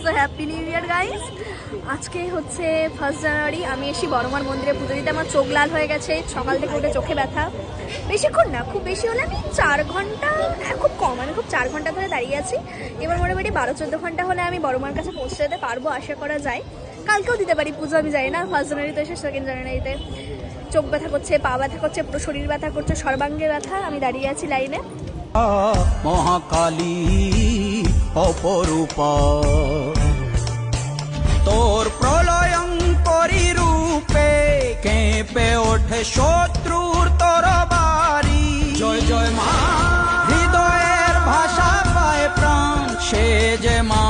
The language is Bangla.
So happy new year guys. আজকে হচ্ছে 1 জানুয়ারি। আমি এসে বড়মার মন্দিরে পুজো দিতে, আমার চোখ লাল হয়ে গেছে, সকাল থেকে উঠে চোখে ব্যথা। বেশিক্ষণ না, খুব বেশি হলে আমি 4 ঘন্টা, হ্যাঁ খুব কম, আমি খুব 4 ঘন্টা ধরে দাঁড়িয়ে আছি। এবার মোটামুটি 12-14 ঘন্টা হলে আমি বড়মার কাছে পৌঁছে যেতে পারবো, আশা করা যায়। কালকেও দিতে পারি পুজো, আমি জানি না। 1 জানুয়ারি তো এসে 2 জানুয়ারিতে চোখ ব্যথা করছে, পা ব্যথা করছে, পুরো শরীর ব্যথা করছে, সর্বাঙ্গে ব্যথা। আমি দাঁড়িয়ে আছি লাইনে। মহাকালী অপরূপা তোর প্রলয়ঙ্করী রূপে কেঁপে ওঠে শত্রুর তরবারি। জয় জয় মা, হৃদয়ের ভাষা পায় প্রাণ, সে যে মা